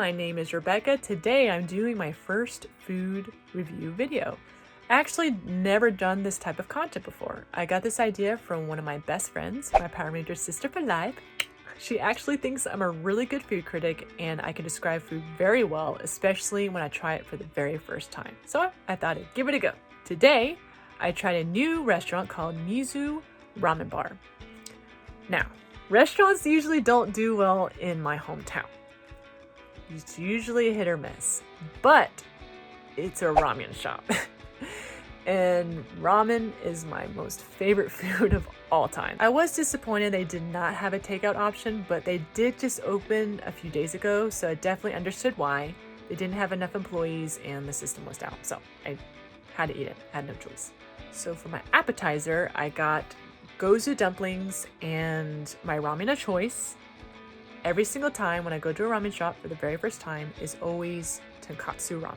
my name is Rebecca. Today I'm doing my first food review video. I actually never done this type of content before. I got this idea from one of my best friends, my ParkourANinja sister for life. She actually thinks I'm a really good food critic and I can describe food very well, especially when I try it for the very first time. So I thought I'd give it a go. Today, I tried a new restaurant called Mizu Ramen Bar. Now, restaurants usually don't do well in my hometown. It's usually a hit or miss, but it's a ramen shop. And ramen is my most favorite food of all time. I was disappointed they did not have a takeout option, but they did just open a few days ago, so I definitely understood why. They didn't have enough employees and the system was down, so I had to eat it. I had no choice. So for my appetizer, I got gozu dumplings and my ramen of choice. Every single time when I go to a ramen shop for the very first time is always Tonkatsu ramen.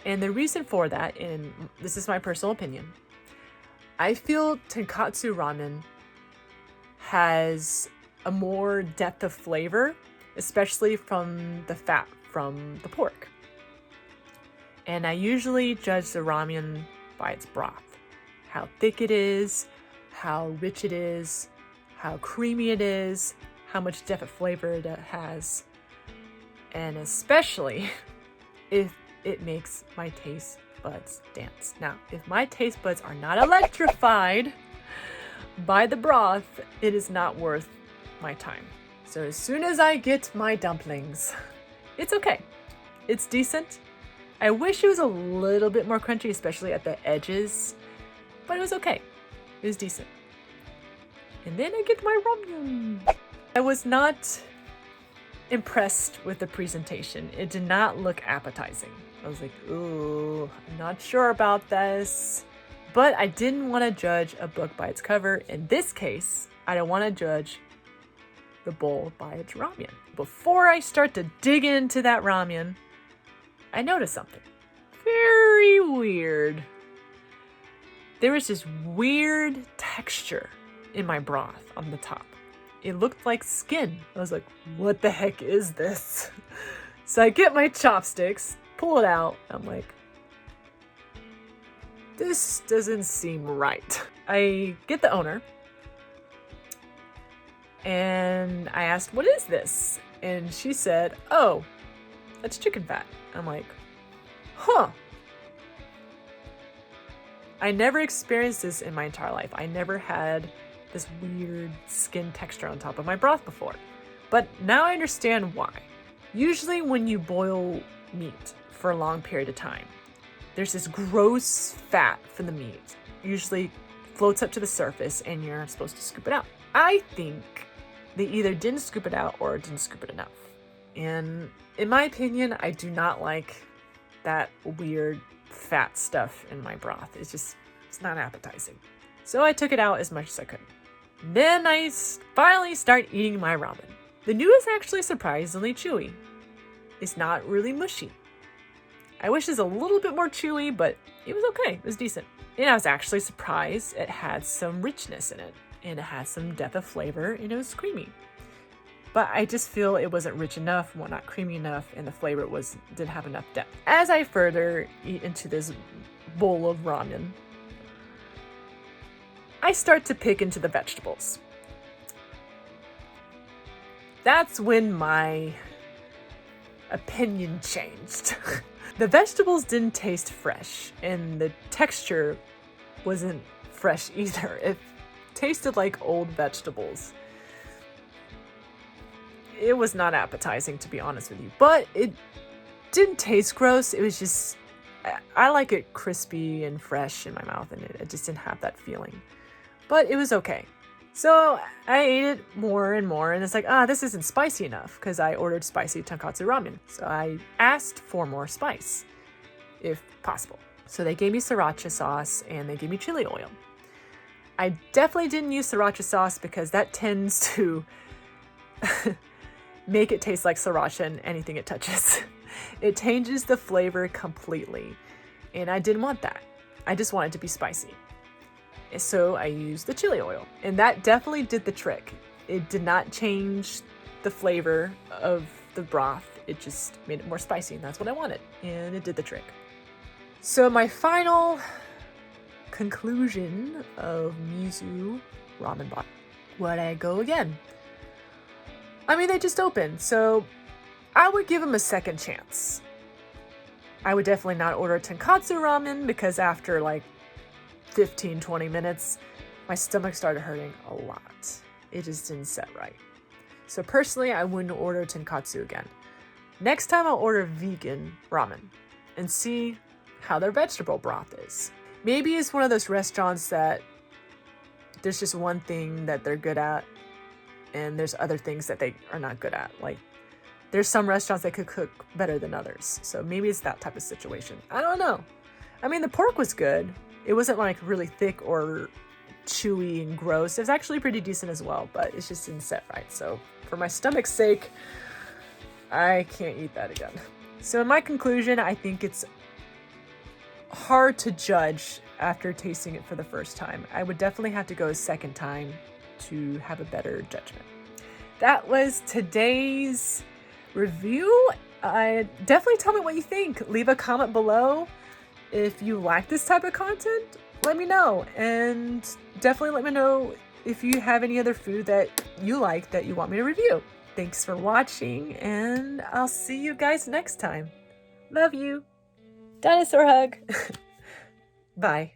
And the reason for that, and this is my personal opinion, I feel Tonkatsu ramen has a more depth of flavor, especially from the fat from the pork. And I usually judge the ramen by its broth. How thick it is, how rich it is, how creamy it is, how much depth of flavor it has, and especially if it makes my taste buds dance. Now, if my taste buds are not electrified by the broth, it is not worth my time. So as soon as I get my dumplings, it's okay. It's decent. I wish it was a little bit more crunchy, especially at the edges, but it was okay. It was decent. And then I get my ramen. I was not impressed with the presentation. It did not look appetizing. I was like, ooh, I'm not sure about this. But I didn't want to judge a book by its cover. In this case, I don't want to judge the bowl by its ramen. Before I start to dig into that ramen, I noticed something very weird. There was this weird texture in my broth on the top. It looked like skin. I was like, what the heck is this? So I get my chopsticks, pull it out. I'm like, this doesn't seem right. I get the owner and I asked, what is this? And she said, oh, that's chicken fat. I'm like, huh. I never experienced this in my entire life. I never had this weird skin texture on top of my broth before. But now I understand why. Usually when you boil meat for a long period of time, there's this gross fat from the meat. Usually floats up to the surface and you're supposed to scoop it out. I think they either didn't scoop it out or didn't scoop it enough. And in my opinion, I do not like that weird fat stuff in my broth. It's not appetizing. So I took it out as much as I could. Then I finally start eating my ramen. The noodle is actually surprisingly chewy. It's not really mushy. I wish it was a little bit more chewy, but it was okay. It was decent. And I was actually surprised it had some richness in it. And it had some depth of flavor and it was creamy. But I just feel it wasn't rich enough, well, not creamy enough, and the flavor didn't have enough depth. As I further eat into this bowl of ramen, I start to pick into the vegetables. That's when my opinion changed. The vegetables didn't taste fresh, and the texture wasn't fresh either. It tasted like old vegetables. It was not appetizing, to be honest with you, but it didn't taste gross. It was just, I like it crispy and fresh in my mouth, and it just didn't have that feeling. But it was okay. So I ate it more and more, and it's like, this isn't spicy enough, because I ordered spicy tonkatsu ramen. So I asked for more spice, if possible. So they gave me sriracha sauce, and they gave me chili oil. I definitely didn't use sriracha sauce, because that tends to make it taste like sriracha in anything it touches. It changes the flavor completely, and I didn't want that. I just wanted it to be spicy. So I used the chili oil, and that definitely did the trick. It did not change the flavor of the broth. it just made it more spicy, and that's what I wanted, and it did the trick. So my final conclusion of Mizu ramen bar. Would I go again? I mean, they just opened, so I would give them a second chance. I would definitely not order Tonkatsu ramen because after like 15-20 minutes, my stomach started hurting a lot. It just didn't set right. So personally, I wouldn't order Tonkatsu again. Next time I'll order vegan ramen and see how their vegetable broth is. Maybe it's one of those restaurants that there's just one thing that they're good at and there's other things that they are not good at. Like there's some restaurants that could cook better than others. So maybe it's that type of situation. I don't know. I mean, the pork was good. It wasn't like really thick or chewy and gross. It was actually pretty decent as well, but it just didn't set right. So for my stomach's sake, I can't eat that again. So in my conclusion, I think it's hard to judge after tasting it for the first time. I would definitely have to go a second time to have a better judgment. That was today's review. Definitely tell me what you think. Leave a comment below. If you like this type of content, let me know. And definitely let me know if you have any other food that you like that you want me to review. Thanks for watching, and I'll see you guys next time. Love you. Dinosaur hug. Bye.